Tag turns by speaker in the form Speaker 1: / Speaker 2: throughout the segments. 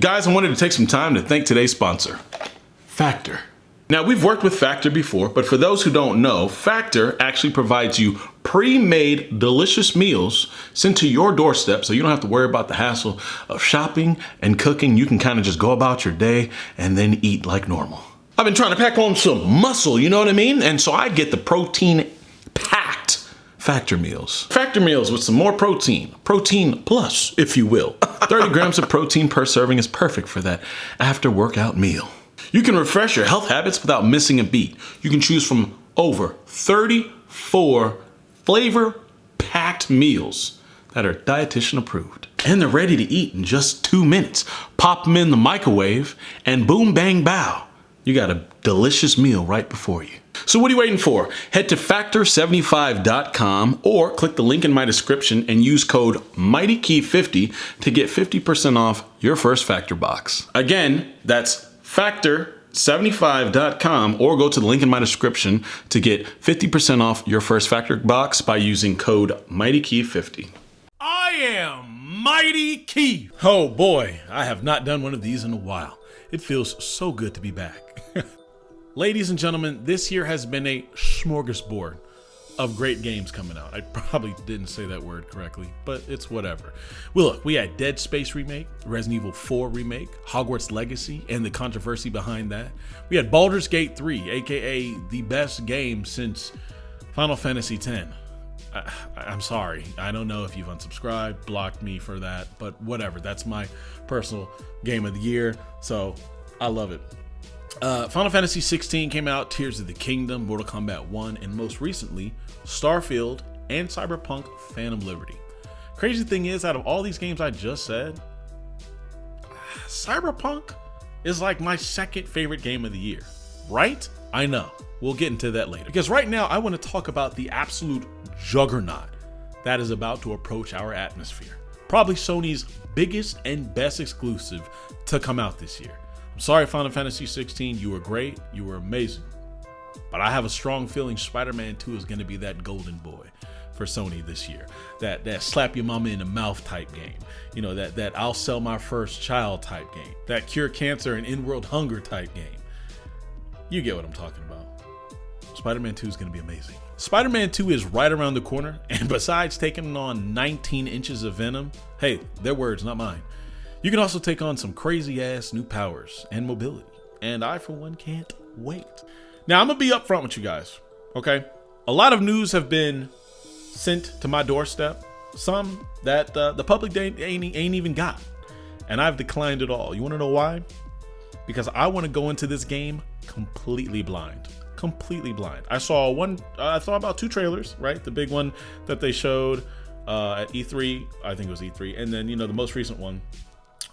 Speaker 1: Guys, I wanted to take some time to thank today's sponsor, Factor. Now, we've worked with Factor before, but for those who don't know, Factor actually provides you pre-made delicious meals sent to your doorstep, so you don't have to worry about the hassle of shopping and cooking. You can kind of just go about your day and then eat like normal. I've been trying to pack on some muscle, you know what I mean? And so I get the protein-packed Factor meals. Factor meals with some more protein plus, if you will. 30 grams of protein per serving is perfect for that after-workout meal. You can refresh your health habits without missing a beat. You can choose from over 34 flavor-packed meals that are dietitian approved. And they're ready to eat in just 2 minutes. Pop them in the microwave and boom, bang, bow. You got a delicious meal right before you. So what are you waiting for? Head to factor75.com or click the link in my description and use code MightyKey50 to get 50% off your first Factor box. Again, that's factor75.com or go to the link in my description to get 50% off your first Factor box by using code MightyKey50. I am Mighty Key. Oh boy, I have not done one of these in a while. It feels so good to be back. Ladies and gentlemen, this year has been a smorgasbord of great games coming out. I probably didn't say that word correctly, but it's whatever. Well, look, we had Dead Space remake, Resident Evil 4 remake, Hogwarts Legacy, and the controversy behind that. We had Baldur's Gate 3, aka the best game since Final Fantasy X. I'm sorry. I don't know if you've unsubscribed, blocked me for that, but whatever. That's my personal game of the year, so I love it. Final Fantasy 16 came out, Tears of the Kingdom, Mortal Kombat 1, and most recently, Starfield and Cyberpunk Phantom Liberty. Crazy thing is, out of all these games I just said, Cyberpunk is like my second favorite game of the year, right? I know. We'll get into that later. Because right now, I want to talk about the absolute juggernaut that is about to approach our atmosphere. Probably Sony's biggest and best exclusive to come out this year. I'm sorry, Final Fantasy 16, you were great, you were amazing. But I have a strong feeling Spider-Man 2 is going to be that golden boy for Sony this year. That slap your mama in the mouth type game. You know, that I'll sell my first child type game. That cure cancer and in-world hunger type game. You get what I'm talking about. Spider-Man 2 is going to be amazing. Spider-Man 2 is right around the corner, and besides taking on 19 inches of venom, hey, their words, not mine. You can also take on some crazy ass new powers and mobility. And I, for one, can't wait. Now, I'm going to be upfront with you guys, okay? A lot of news have been sent to my doorstep. Some that the public ain't even got. And I've declined it all. You want to know why? Because I want to go into this game completely blind. Completely blind. I saw about 2 trailers, right? The big one that they showed at E3. I think it was E3. And then, the most recent one.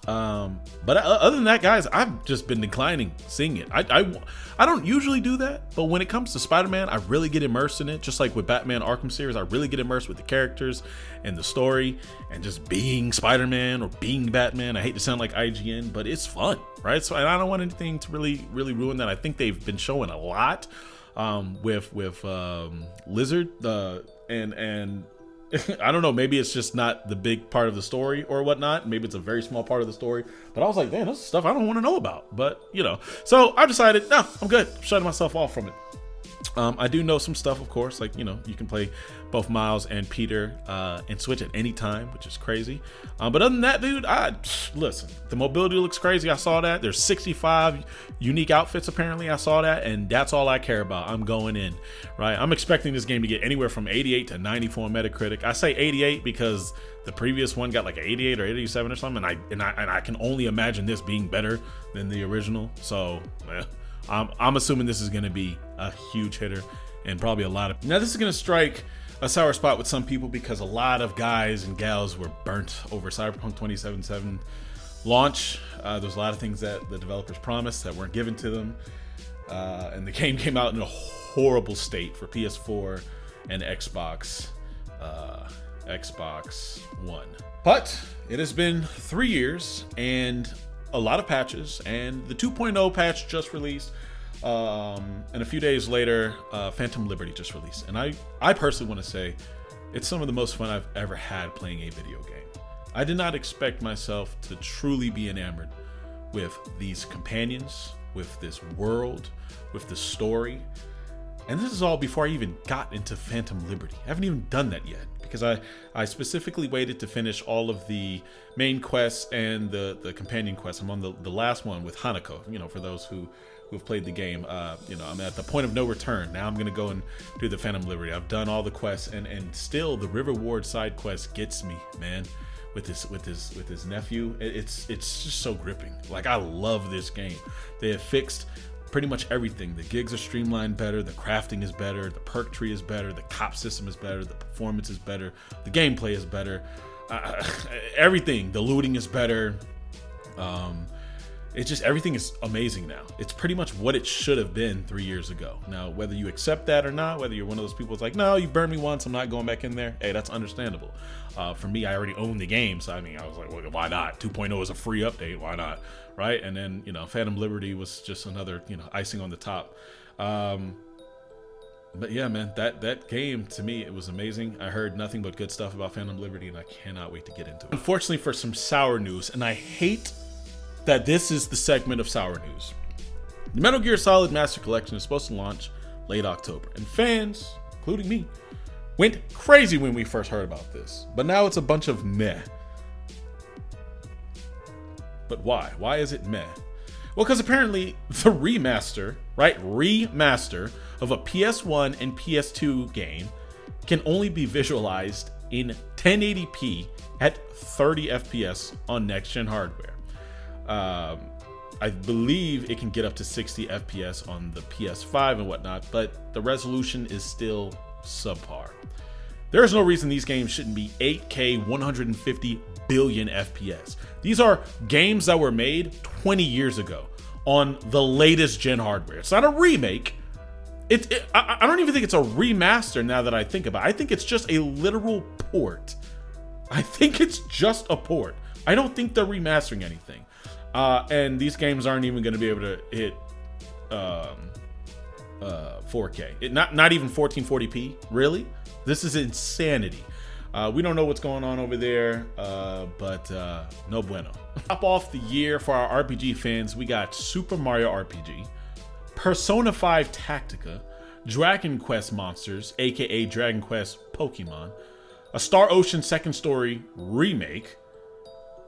Speaker 1: But other than that, guys, I've just been declining seeing it. I don't usually do that, but when it comes to Spider-Man, I really get immersed in it. Just like with Batman Arkham series, I really get immersed with the characters and the story and just being Spider-Man or being Batman. I hate to sound like IGN, but it's fun, right? So, and I don't want anything to really ruin that. I think they've been showing a lot with Lizard and I don't know, maybe it's just not the big part of the story or whatnot. Maybe it's a very small part of the story. But I was like, man, this is stuff I don't want to know about. But, so I decided, no, I'm good. I'm shutting myself off from it. I do know some stuff, of course, like, you can play both Miles and Peter and switch at any time, which is crazy. But other than that, dude, listen, the mobility looks crazy. I saw that. There's 65 unique outfits, apparently. I saw that, and that's all I care about. I'm going in, right? I'm expecting this game to get anywhere from 88 to 94 on Metacritic. I say 88 because the previous one got like an 88 or 87 or something, and I can only imagine this being better than the original. So, I'm assuming this is going to be a huge hitter and probably a lot of... Now, this is going to strike a sour spot with some people because a lot of guys and gals were burnt over Cyberpunk 2077 launch. There's a lot of things that the developers promised that weren't given to them. And the game came out in a horrible state for PS4 and Xbox One. But it has been 3 years and a lot of patches, and the 2.0 patch just released, and a few days later, Phantom Liberty just released. And I personally want to say it's some of the most fun I've ever had playing a video game. I did not expect myself to truly be enamored with these companions, with this world, with the story. And this is all before I even got into Phantom Liberty. I haven't even done that yet because I specifically waited to finish all of the main quests and the companion quests. I'm on the last one with Hanako, you know, for those who've played the game. You know, I'm at the point of no return. Now I'm going to go and do the Phantom Liberty. I've done all the quests, and still the River Ward side quest gets me, man. With his nephew, it's just so gripping. Like, I love this game. They have fixed pretty much everything. The gigs are streamlined better, the crafting is better, the perk tree is better, the cop system is better, the performance is better, the gameplay is better, everything. The looting is better. It's just, everything is amazing now. It's pretty much what it should have been 3 years ago. Now, whether you accept that or not, whether you're one of those people that's like, no, you burned me once, I'm not going back in there. Hey, that's understandable. For me, I already own the game, so I mean, I was like, well, why not? 2.0 is a free update, why not? Right? And then, you know, Phantom Liberty was just another, you know, icing on the top. But yeah, man, that game, to me, it was amazing. I heard nothing but good stuff about Phantom Liberty, and I cannot wait to get into it. Unfortunately, for some sour news, and I hate that this is the segment of sour news. The Metal Gear Solid Master Collection is supposed to launch late October, and fans, including me, went crazy when we first heard about this. But now it's a bunch of meh. But why? Why is it meh? Well, because apparently the remaster, right? Remaster of a PS1 and PS2 game can only be visualized in 1080p at 30 FPS on next-gen hardware. I believe it can get up to 60 FPS on the PS5 and whatnot, but the resolution is still subpar. There is no reason these games shouldn't be 8K 150 billion FPS. These are games that were made 20 years ago on the latest gen hardware. It's not a remake. I don't even think it's a remaster now that I think about it. I think it's just a literal port. I think it's just a port. I don't think they're remastering anything. And these games aren't even going to be able to hit 4K. Not even 1440p. Really? This is insanity. We don't know what's going on over there, but no bueno. Top off the year for our RPG fans, we got Super Mario RPG, Persona 5 Tactica, Dragon Quest Monsters, aka Dragon Quest Pokemon, a Star Ocean Second Story remake,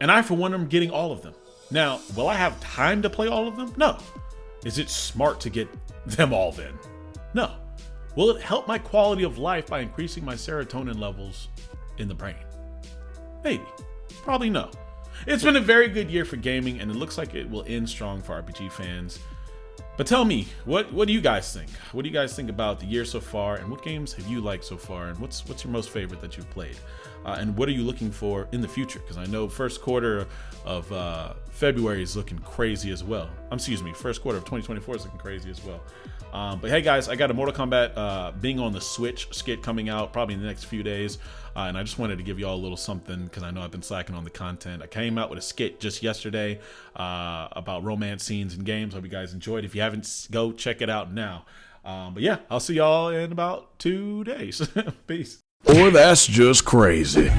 Speaker 1: and I, for one, am getting all of them. Now, will I have time to play all of them? No. Is it smart to get them all then? No. Will it help my quality of life by increasing my serotonin levels in the brain? Maybe. Probably no. It's been a very good year for gaming, and it looks like it will end strong for RPG fans. But tell me, what do you guys think? What do you guys think about the year so far, and what games have you liked so far, and what's your most favorite that you've played? And what are you looking for in the future? Because I know first quarter of February is looking crazy as well. First quarter of 2024 is looking crazy as well. But hey guys, I got a Mortal Kombat being on the Switch skit coming out probably in the next few days. And I just wanted to give y'all a little something because I know I've been slacking on the content. I came out with a skit just yesterday about romance scenes in games. Hope you guys enjoyed. If you haven't, go check it out now. But yeah, I'll see y'all in about 2 days. Peace.
Speaker 2: Or that's just crazy.